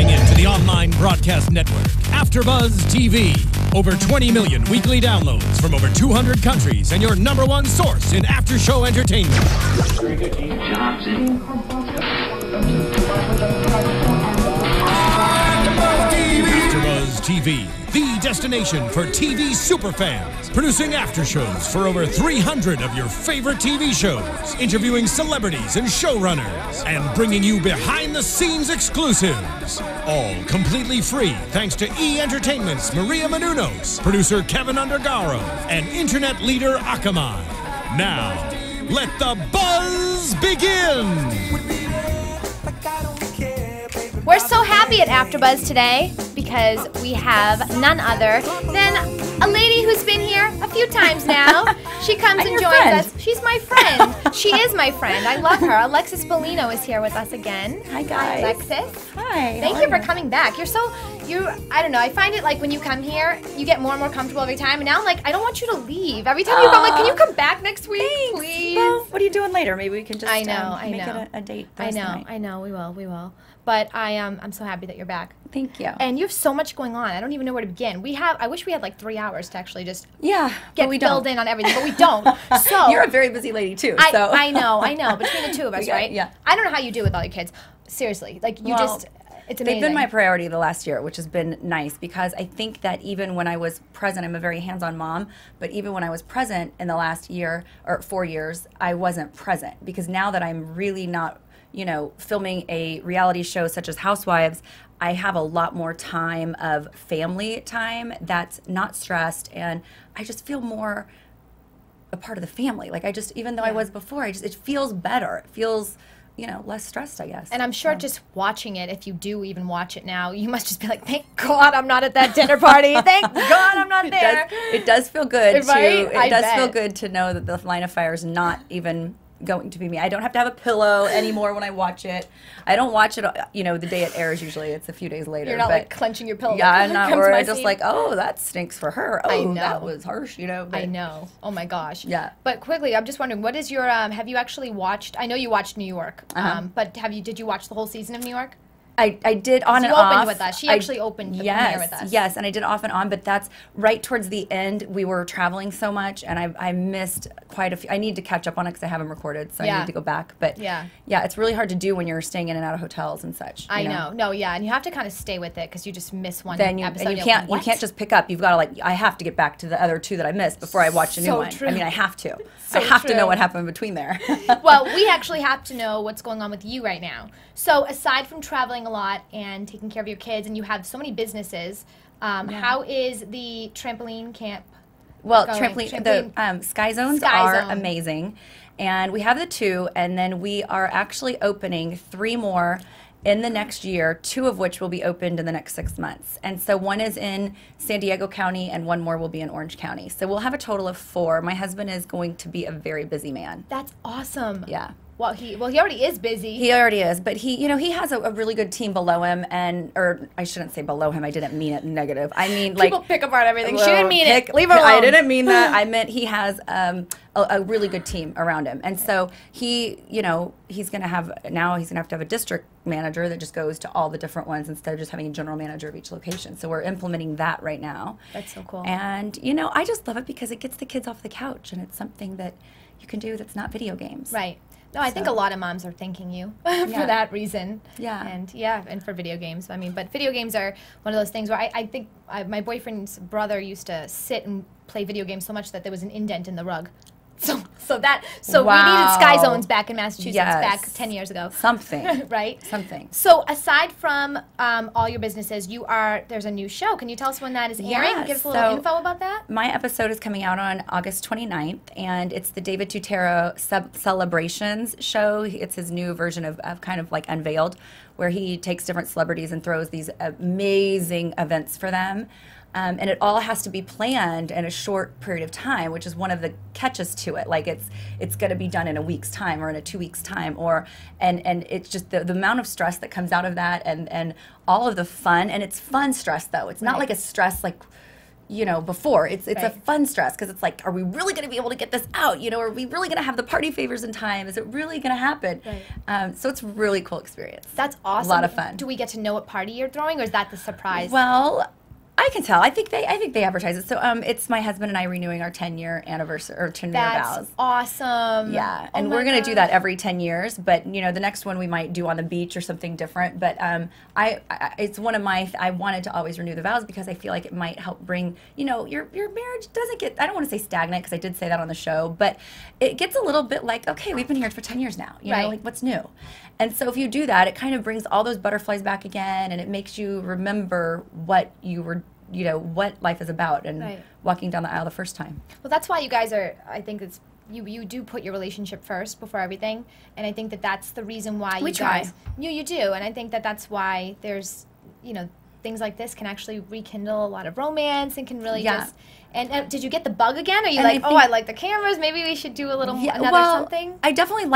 tuning in to the online broadcast network, AFTERBUZZ TV. Over 20 million weekly downloads from over 200 countries and your #1 source in after-show entertainment. AFTERBUZZ TV, the destination for TV superfans. Producing after-shows for over 300 of your favorite TV shows. Interviewing celebrities and showrunners. And bringing you behind-the-scenes exclusives. All completely free thanks to E! Entertainment's Maria Menounos, producer Kevin Undergaro, and internet leader Akamai. Now, let the buzz begin! We're so happy at AfterBuzz today because we have none other than a lady who's been here a few times now. She comes and joins us. She's my friend. She is my friend. I love her. Alexis Bellino is here with us again. Hi, guys. Hi, Alexis. Hi. Thank you for coming back. I don't know, I find it like when you come here, you get more and more comfortable every time. And now I'm like, I don't want you to leave. Every time you come, like, can you come back next week, please? Well, what are you doing later? Maybe we can just make it a date. I know, we will. But I'm so happy that you're back. Thank you. And you have so much going on. I don't even know where to begin. I wish we had like 3 hours to actually just get filled in on everything, but we don't. So you're a very busy lady too. So I know. Between the two of us, right? Yeah. I don't know how you do with all your kids. Seriously, like it's amazing. They've been my priority the last year, which has been nice because I think that even when I was present, I'm a very hands-on mom, but even when I was present in the last year or 4 years, I wasn't present because now that I'm really not, filming a reality show such as Housewives, I have a lot more time of family time that's not stressed, and I just feel more a part of the family. Like even though I was before, it feels better. It feels, less stressed, I guess. And I'm sure just watching it, if you do even watch it now, you must just be like, thank God I'm not at that dinner party. Thank God I'm not there. It does feel good. Right? It does feel good to know that the line of fire is not even going to be me. I don't have to have a pillow anymore when I watch it. I don't watch it, the day it airs usually. It's a few days later. You're not like clenching your pillow. Yeah, I'm not worried. I'm just like, oh, that stinks for her. Oh, I know. that was harsh, But I know. Oh my gosh. Yeah. But quickly, I'm just wondering, what is your, have you actually watched, I know you watched New York, but did you watch the whole season of New York? I did on and off. You opened with us. She actually opened the premiere with us. Yes, and I did off and on, but that's right towards the end. We were traveling so much, and I missed quite a few. I need to catch up on it because I haven't recorded, so I need to go back. But yeah, it's really hard to do when you're staying in and out of hotels and such. I know. No, yeah, and you have to kind of stay with it because you just miss one episode. And you can't just pick up. You've got to I have to get back to the other 2 that I missed before I watch a new one. True. I mean, I have to. I have to know what happened between there. Well, we actually have to know what's going on with you right now. So aside from traveling a lot and taking care of your kids, and you have so many businesses, how is the trampoline camp? Well, the Sky Zones are amazing, and we have the 2, and then we are actually opening 3 more in the next year, 2 of which will be opened in the next 6 months. And so one is in San Diego County and 1 more will be in Orange County. So we'll have a total of 4. My husband is going to be a very busy man. That's awesome. Yeah. Well, he already is busy. He already is, but he has a really good team below him, or I shouldn't say below him. I didn't mean it negative. I mean, people pick apart everything. She didn't mean it. Leave her alone. I didn't mean that. I meant he has a really good team around him, and so he's going to have a district manager that just goes to all the different ones instead of just having a general manager of each location. So we're implementing that right now. That's so cool. And I just love it because it gets the kids off the couch, and it's something that you can do that's not video games. Right. No, I think a lot of moms are thanking you for that reason. Yeah. And for video games. I mean, but video games are one of those things where I think my boyfriend's brother used to sit and play video games so much that there was an indent in the rug. So we needed Sky Zones back in Massachusetts back 10 years ago. Something. Right? Something. So aside from all your businesses, there's a new show. Can you tell us when that is airing? Give us a little info about that. My episode is coming out on August 29th, and it's the David Tutero Celebrations show. It's his new version of kind of like Unveiled, where he takes different celebrities and throws these amazing events for them. And it all has to be planned in a short period of time, which is one of the catches to it. Like it's going to be done in a week's time or in a 2 weeks time, and it's just the amount of stress that comes out of that, and all of the fun. And it's fun stress though. It's not like a stress like you know, before. It's a fun stress because it's like, are we really going to be able to get this out? You know, are we really going to have the party favors in time? Is it really going to happen? Right. So it's a really cool experience. That's awesome. A lot of fun. Do we get to know what party you're throwing, or is that the surprise? Well, I can tell. I think they advertise it. So it's my husband and I renewing our 10-year anniversary or 10-year vows. That's awesome. Yeah, and we're gonna do that every 10 years. But you know, the next one we might do on the beach or something different. But it's one of my. I wanted to always renew the vows because I feel like it might help bring, you know, your marriage doesn't get. I don't want to say stagnant because I did say that on the show, but it gets a little bit like, okay, we've been here for 10 years now. You know, like what's new? And so if you do that, it kind of brings all those butterflies back again, and it makes you remember what you were, you know, what life is about, and walking down the aisle the first time. Well, that's why you guys are, I think it's, you do put your relationship first before everything, and I think that that's the reason why you guys, you do, and I think that that's why there's, you know, things like this can actually rekindle a lot of romance and can really just. And did you get the bug again? Are you like, oh, I like the cameras, maybe we should do a little another something? I definitely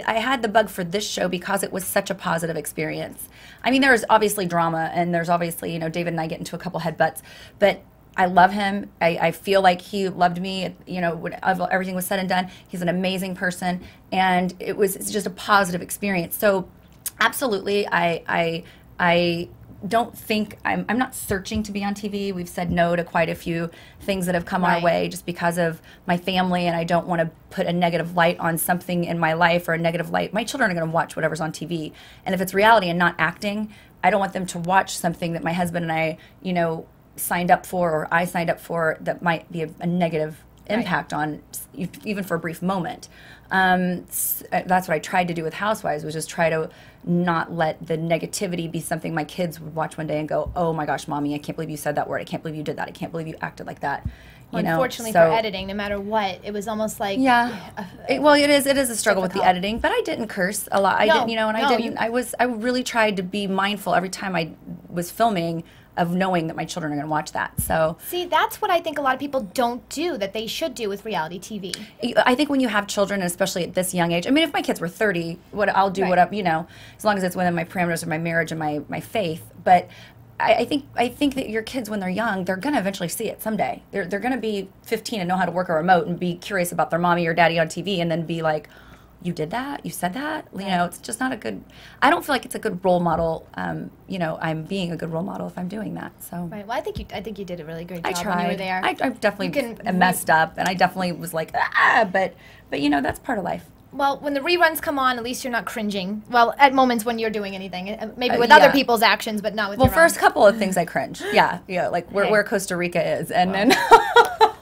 I had the bug for this show because it was such a positive experience. I mean, there's obviously drama, and there's obviously, you know, David and I get into a couple headbutts, but I love him. I feel like he loved me, you know, when everything was said and done. He's an amazing person, and it's just a positive experience. So absolutely, I don't think I'm not searching to be on TV. We've said no to quite a few things that have come our way just because of my family, and I don't want to put a negative light on something in my life, or a negative light. My children are going to watch whatever's on TV, and if it's reality and not acting, I don't want them to watch something that my husband and I, you know, signed up for, or I signed up for, that might be a negative impact on, even for a brief moment. That's what I tried to do with Housewives, was just try to not let the negativity be something my kids would watch one day and go, oh my gosh, mommy, I can't believe you said that word. I can't believe you did that. I can't believe you acted like that. Well, unfortunately, for editing, no matter what, it was almost like well, it is a struggle with the editing, but I didn't curse a lot. I didn't, you know, and I really tried to be mindful every time I was filming of knowing that my children are going to watch that. So see, that's what I think a lot of people don't do that they should do with reality TV. I think when you have children, especially at this young age, I mean, if my kids were 30, I'll do whatever, you know, as long as it's within my parameters of my marriage and my faith. But I think that your kids, when they're young, they're going to eventually see it someday. They're going to be 15 and know how to work a remote and be curious about their mommy or daddy on TV, and then be like, you did that? You said that? You know, it's just not a good, I don't feel like it's a good role model. You know, I'm being a good role model if I'm doing that. So well, I think you did a really great job I tried. when you were there. I definitely messed up, and I definitely was like, but you know, that's part of life. Well, when the reruns come on, at least you're not cringing. Well, at moments when you're doing anything, maybe with other people's actions, but not with your own. First couple of things I cringed. Yeah, like where Costa Rica is, and then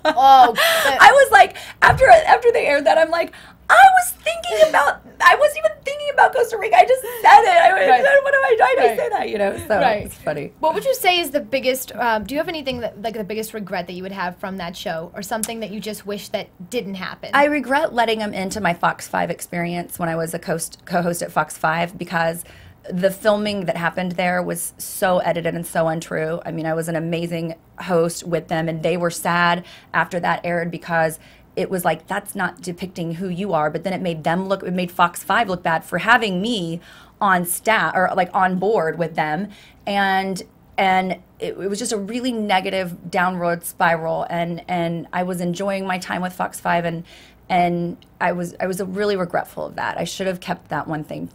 I was like, after they aired that, I'm like, I wasn't even thinking about Costa Rica. I just said it. What am I trying to say that? You know, so it's funny. What would you say is the biggest? Do you have anything that, like, the biggest regret that you would have from that show, or something that you just wish that didn't happen? I regret letting them into my Fox 5 experience when I was a co-host at Fox 5, because the filming that happened there was so edited and so untrue. I mean, I was an amazing host with them, and they were sad after that aired because it was like, that's not depicting who you are. But then it made Fox 5 look bad for having me on staff, or like on board with them, and it was just a really negative downward spiral. And I was enjoying my time with Fox 5, and I was really regretful of that. I should have kept that one thing,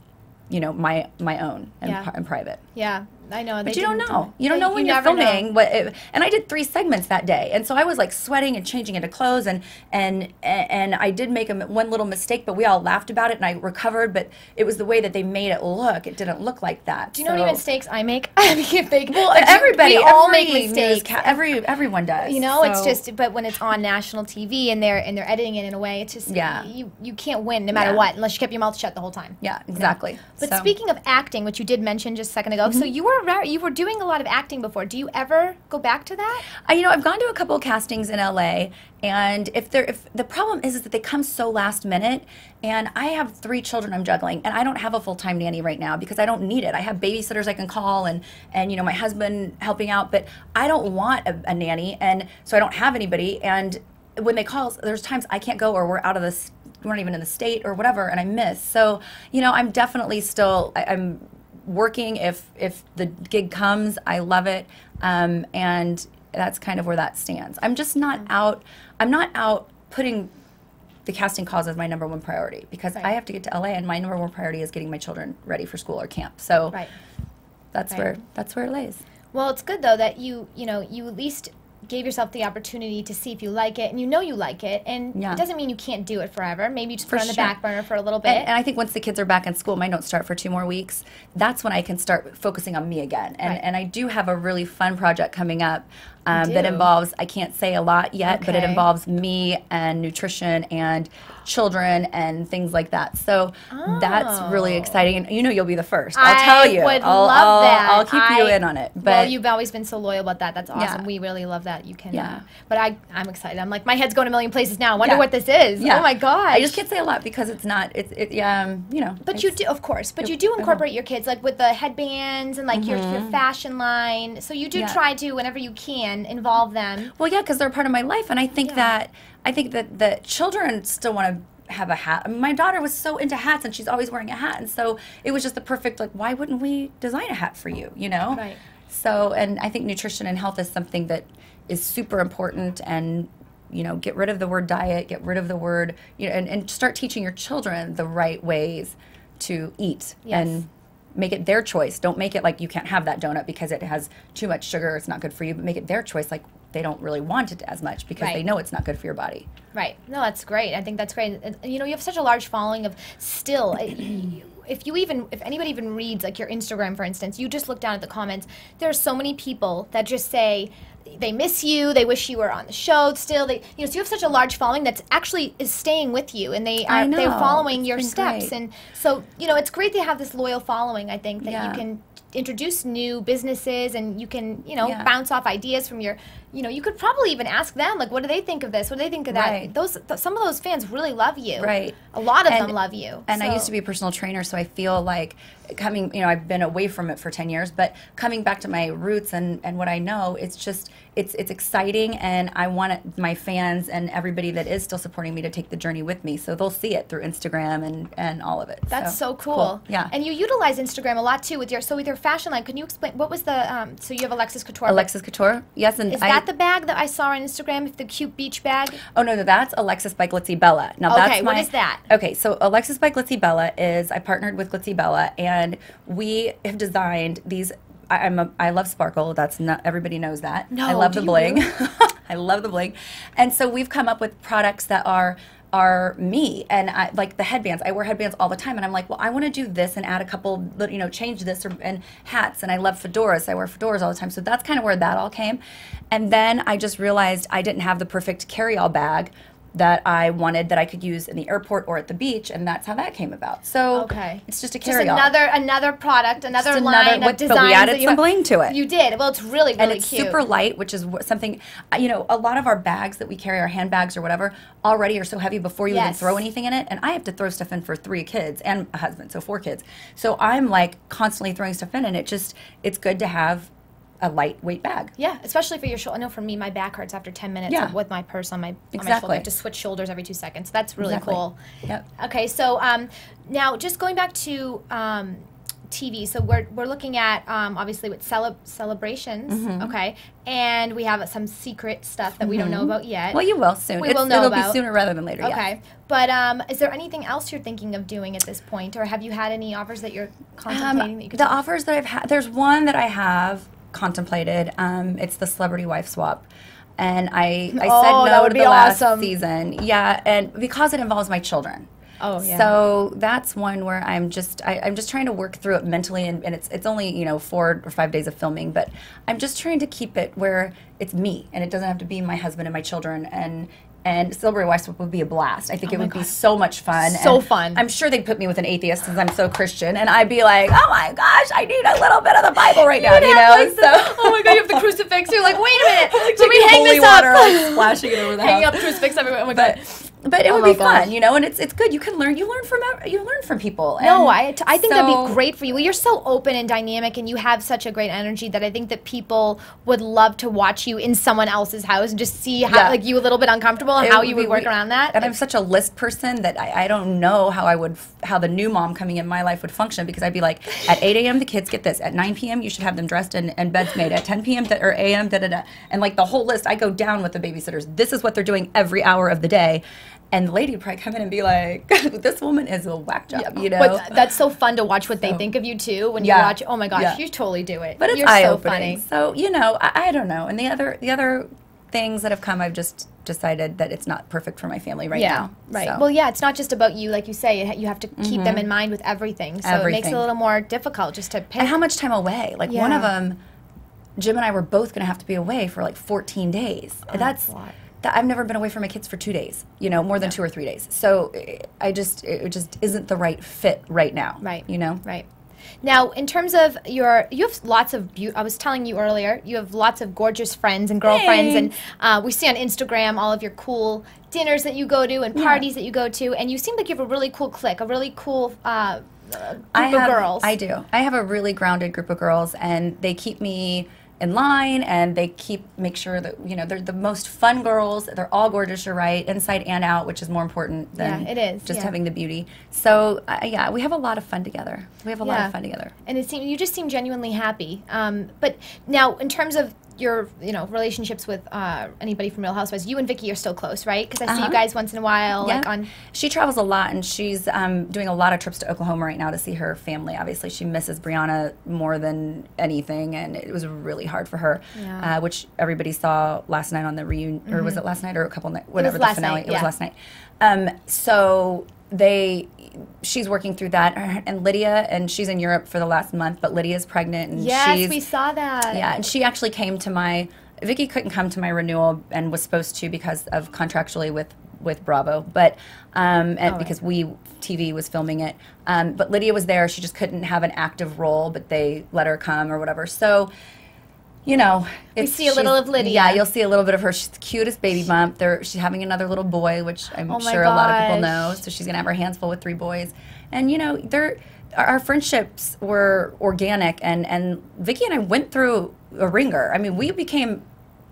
you know, my own and private. Yeah, I know. But you don't know. You don't know when you're filming. And I did 3 segments that day, and so I was like sweating and changing into clothes, and I did make one little mistake, but we all laughed about it, and I recovered. But it was the way that they made it look. It didn't look like that. Do you know any mistakes I make? I mean, well, everybody, we all make mistakes. Everyone does. You know, it's just. But when it's on national TV and they're editing it in a way, it's just you can't win no matter what, unless you kept your mouth shut the whole time. Yeah, exactly. You know? But speaking of acting, which you did mention just a second ago, so you were doing a lot of acting before. Do you ever go back to that? You know, I've gone to a couple of castings in LA, and if the problem is that they come so last minute, and I have 3 children I'm juggling, and I don't have a full-time nanny right now because I don't need it. I have babysitters I can call, and you know, my husband helping out, but I don't want a nanny, and so I don't have anybody. And when they call, there's times I can't go, or we're not even in the state or whatever, and I miss. So, you know, I'm definitely still, I'm working. If the gig comes, I love it, and that's kind of where that stands. I'm just not out. I'm not out putting the casting calls as my number one priority, because I have to get to LA, and my number one priority is getting my children ready for school or camp. So that's where it lays. Well, it's good though that you at least gave yourself the opportunity to see if you like it, and you like it, and it doesn't mean you can't do it forever. Maybe you just put it on the back burner for a little bit. And I think once the kids are back in school, mine don't start for 2 more weeks, that's when I can start focusing on me again. And I do have a really fun project coming up that involves, I can't say a lot yet, but it involves me and nutrition and children and things like that. So that's really exciting. And you'll be the first. I'll tell you. I would love that. I'll keep you in on it. But well, you've always been so loyal about that. That's awesome. Yeah. We really love that. You can. But I'm excited. I'm like, my head's going a million places now. I wonder what this is. Yeah. Oh my gosh. I just can't say a lot because it's not. But you do, of course. But you do incorporate your kids, like with the headbands and like your fashion line. So you do try to, whenever you can, involve them. Well, yeah, because they're part of my life, and I think that the children still want to have a hat. I mean, my daughter was so into hats, and she's always wearing a hat, and so it was just the perfect, like, why wouldn't we design a hat for you, Right. So, and I think nutrition and health is something that is super important, and get rid of the word diet, get rid of the word, and start teaching your children the right ways to eat and make it their choice. Don't make it like you can't have that donut because it has too much sugar, it's not good for you, but make it their choice, like they don't really want it as much because they know it's not good for your body. Right. No, that's great. I think that's great. And, you have such a large following of still, if anybody even reads like your Instagram, for instance, you just look down at the comments, there are so many people that just say they miss you, they wish you were on the show still. So you have such a large following that's actually is staying with you, and they're following your steps. Great. And so, it's great to have this loyal following, I think, that you can introduce new businesses, and you can, bounce off ideas from your, you could probably even ask them, like, what do they think of this? What do they think of that? Right. Some of those fans really love you. Right. A lot of them love you. And I used to be a personal trainer, so I feel like coming, I've been away from it for 10 years, but coming back to my roots and what I know, it's just, it's exciting, and I want my fans and everybody that is still supporting me to take the journey with me, so they'll see it through Instagram and all of it. That's so cool. Yeah. And you utilize Instagram a lot too with your fashion line. Can you explain what was the so you have Alexis Couture? Alexis Couture, yes. And is that the bag that I saw on Instagram, the cute beach bag? Oh no, that's Alexis by Glitzy Bella. Now that's what is that? Okay, so Alexis by Glitzy Bella is, I partnered with Glitzy Bella, and we have designed these. I love sparkle. That's not everybody knows that. No, I love the bling. Really? I love the bling, and so we've come up with products that are me, and I like the headbands. I wear headbands all the time, and I'm like, well, I want to do this and add a couple, change this, and hats, and I love fedoras. I wear fedoras all the time, so that's kind of where that all came. And then I just realized I didn't have the perfect carry-all bag that I wanted that I could use in the airport or at the beach, and that's how that came about. So it's just a carry-all. Just another product, another line of designs. But we added some bling to it. You did. Well, it's really, really and it's cute. Super light, which is something, a lot of our bags that we carry, our handbags or whatever, already are so heavy before you even throw anything in it. And I have to throw stuff in for 3 kids and a husband, so 4 kids. So I'm like constantly throwing stuff in, and it's good to have a lightweight bag. Yeah, especially for your shoulder. I know for me, my back hurts after 10 minutes with my purse on my shoulder. I have to switch shoulders every 2 seconds. That's really cool. Yep. Okay, so now just going back to TV. So we're looking at obviously with celebrations, okay, and we have some secret stuff that we don't know about yet. Well, you will soon. We will know about. It'll be sooner rather than later. Okay, but is there anything else you're thinking of doing at this point, or have you had any offers that you're contemplating that you could? The offers that I've had, there's one that I have contemplated. It's the celebrity wife swap, and I said no to the last season. Yeah, and because it involves my children. Oh yeah. So that's one where I'm just trying to work through it mentally, and it's only 4 or 5 days of filming, but I'm just trying to keep it where it's me, and it doesn't have to be my husband and my children, and Celebrity Wife Swap would be a blast. I think it would be so much fun. So fun. I'm sure they'd put me with an atheist since I'm so Christian, and I'd be like, oh my gosh, I need a little bit of the Bible right now, Oh my God, you have the crucifix. You're like, wait a minute, let me hang this up. Water, like, splashing it over the house. Hanging up crucifix everywhere. Oh my God. But it would be fun, you know, and it's good. You can learn. You learn from people. And no, I think that'd be great for you. Well, you're so open and dynamic, and you have such a great energy that I think that people would love to watch you in someone else's house and just see how like you a little bit uncomfortable and how you would work around that. And I'm such a list person that I don't know how the new mom coming in my life would function, because I'd be like, at 8 a.m. the kids get this, at 9 p.m. you should have them dressed and beds made, at 10 p.m. or a.m. and like the whole list. I go down with the babysitters. This is what they're doing every hour of the day. And the lady would probably come in and be like, this woman is a whack job, you know? But that's so fun to watch what they think of you, too, when you watch, oh my gosh, you totally do it. But it's You're so funny. So, you know, I don't know. And the other things that have come, I've just decided that it's not perfect for my family now. Right. So. Well, yeah, it's not just about you, like you say. You have to keep them in mind with everything. So it makes it a little more difficult just to pick. And how much time away? Like one of them, Jim and I were both going to have to be away for like 14 days. Oh, that's a lot. I've never been away from my kids for 2 days, you know, more than 2 or 3 days. So it just isn't the right fit right now. Right. You know? Right. Now, in terms of you have lots of, I was telling you earlier, you have lots of gorgeous friends and girlfriends. Thanks. And we see on Instagram all of your cool dinners that you go to and parties that you go to. And you seem like you have a really cool clique, a really cool group of girls. I do. I have a really grounded group of girls, and they keep me in line, and they make sure that, you know, they're the most fun girls. They're all gorgeous, you're right, inside and out, which is more important than just having the beauty. So yeah, we have a lot of fun together. We have a lot of fun together. And you just seem genuinely happy. But now, in terms of your relationships with anybody from Real Housewives, you and Vicky are still close, right? Because I see you guys once in a while. Yeah. Like on. She travels a lot, and she's doing a lot of trips to Oklahoma right now to see her family. Obviously, she misses Brianna more than anything, and it was really hard for her, which everybody saw last night on the reunion, or was it last night or a couple nights? Whatever, the finale. It was last night. So she's working through that, and Lydia, and she's in Europe for the last month, but Lydia's pregnant, and we saw that. Yeah, and she actually came to Vicky couldn't come to my renewal and was supposed to because of contractually with Bravo, but because TV was filming it, but Lydia was there. She just couldn't have an active role, but they let her come or whatever. So, you know, we see a little of Lydia. Yeah, you'll see a little bit of her. She's the cutest baby bump. She's having another little boy, which I'm sure a lot of people know. So she's gonna have her hands full with 3 boys. And you know, our friendships were organic, and Vicky and I went through a ringer. I mean, we became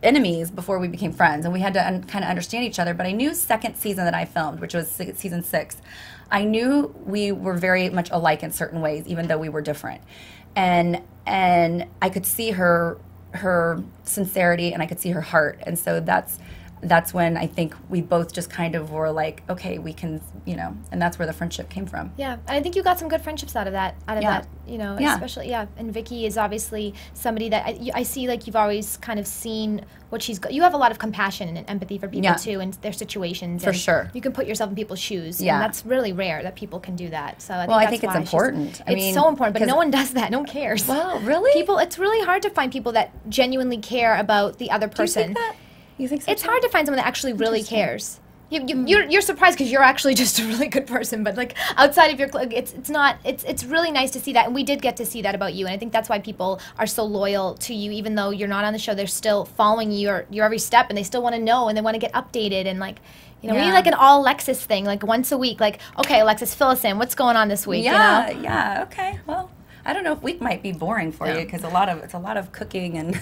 enemies before we became friends, and we had to kind of understand each other. But I knew second season that I filmed, which was season 6, I knew we were very much alike in certain ways, even though we were different. And I could see her sincerity, and I could see her heart, and so that's when I think we both just kind of were like, okay, we can, you know, and that's where the friendship came from. Yeah, and I think you got some good friendships out of that, you know, especially, and Vicky is obviously somebody that I see, like, you've always kind of seen what you have a lot of compassion and empathy for people, too, and their situations. For sure. You can put yourself in people's shoes, and that's really rare that people can do that. So I think it's important. It's so important, but no one does that. No one cares. Well, really? It's really hard to find people that genuinely care about the other person. Do you think that? You think so? It's hard to find someone that actually really cares. You're surprised because you're actually just a really good person, but like outside of your, it's really nice to see that, and we did get to see that about you, and I think that's why people are so loyal to you, even though you're not on the show. They're still following your every step, and they still want to know, and they want to get updated, and like, you know, we need like an all Alexis thing, like once a week, like, okay, Alexis, fill us in. What's going on this week? Yeah, you know? yeah, okay, well. I don't know if week might be boring for you, because it's a lot of cooking and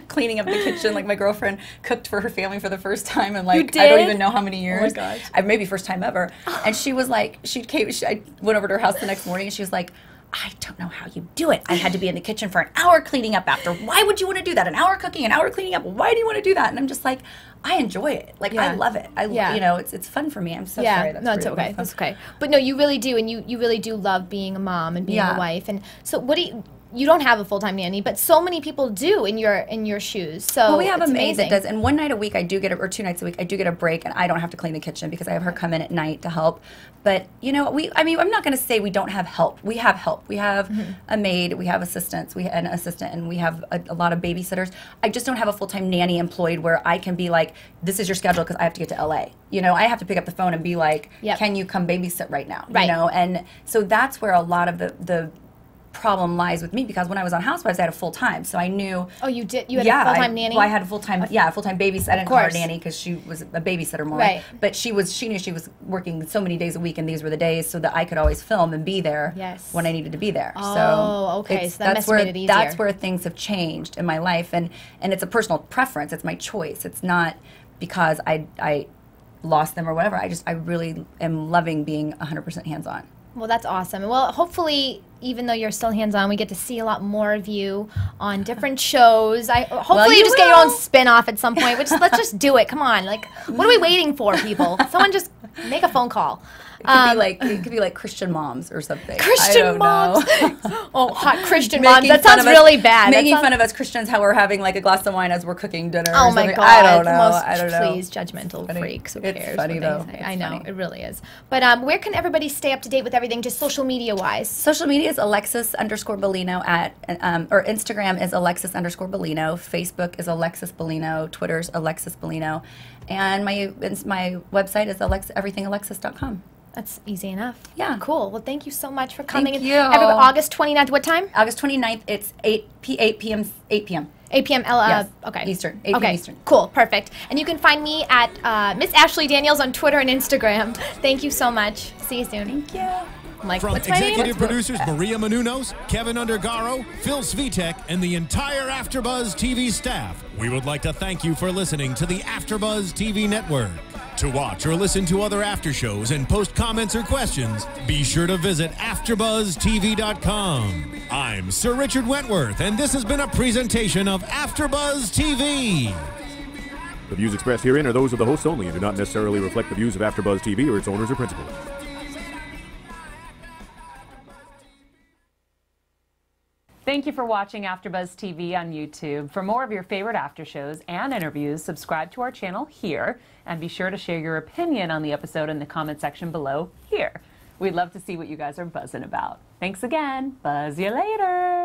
cleaning up the kitchen. Like, my girlfriend cooked for her family for the first time in, like, I don't even know how many years. Oh my gosh. Maybe first time ever. And she was like, I went over to her house the next morning, and she was like, I don't know how you do it. I had to be in the kitchen for an hour cleaning up after. Why would you want to do that? An hour cooking, an hour cleaning up. Why do you want to do that? And I'm just like, I enjoy it. Like, I love it. You know, it's fun for me. I'm so sorry. That's it's okay. That's okay. But no, you really do, and you really do love being a mom and being a wife. And so, you don't have a full-time nanny, but so many people do in your shoes. So we have a maid that does, and one night a week I do get or 2 nights a week I do get a break, and I don't have to clean the kitchen because I have her come in at night to help. But you know, I'm not going to say we don't have help. We have help. We have a maid, we have assistants, we have an assistant, and we have a lot of babysitters. I just don't have a full-time nanny employed where I can be like, this is your schedule because I have to get to LA. You know, I have to pick up the phone and be like, can you come babysit right now? Right. You know, and so that's where a lot of the problem lies with me because when I was on Housewives, I had a full time, so I knew. Oh, you did. You had a full time nanny. Well, I had a full time. Yeah, a full time babysitter. I didn't call her nanny because she was a babysitter more. Right. But she knew she was working so many days a week, and these were the days so that I could always film and be there when I needed to be there. Oh, okay. So that made it easier. That's where things have changed in my life, and it's a personal preference. It's my choice. It's not because I lost them or whatever. I really am loving being 100% hands on. Well, that's awesome. Well, hopefully, even though you're still hands-on, we get to see a lot more of you on different shows. Hopefully you just get your own spin-off at some point. Let's just do it. Come on. Like, what are we waiting for, people? Someone just make a phone call. It could be like Christian Moms or something. Christian Moms. Oh, hot Christian Moms. That sounds really bad. Making fun of us Christians, how we're having like a glass of wine as we're cooking dinner. Oh my God. I don't know. Please, judgmental freaks. Who cares? It's funny though. I know it really is. But where can everybody stay up to date with everything, just social media wise? Social media is Alexis_Bellino or Instagram is Alexis_Bellino. Facebook is Alexis Bellino. Twitter's Alexis Bellino, and my website is everythingalexis.com. That's easy enough. Yeah. Cool. Well, thank you so much for coming. Thank you. August 29th, what time? August 29th, it's 8 p.m. 8 p.m. Yes. Okay. Eastern. 8 p.m. Eastern. Cool. Perfect. And you can find me at Miss Ashley Daniels on Twitter and Instagram. Thank you so much. See you soon. Thank you. Like, from executive producers Maria Menounos, Kevin Undergaro, Phil Svitek, and the entire AfterBuzz TV staff, we would like to thank you for listening to the AfterBuzz TV network. To watch or listen to other after shows and post comments or questions, be sure to visit AfterBuzzTV.com. I'm Sir Richard Wentworth, and this has been a presentation of AfterBuzz TV. The views expressed herein are those of the hosts only and do not necessarily reflect the views of AfterBuzz TV or its owners or principals. Thank you for watching AfterBuzz TV on YouTube. For more of your favorite after shows and interviews, subscribe to our channel here, and be sure to share your opinion on the episode in the comment section below here. We'd love to see what you guys are buzzing about. Thanks again. Buzz you later.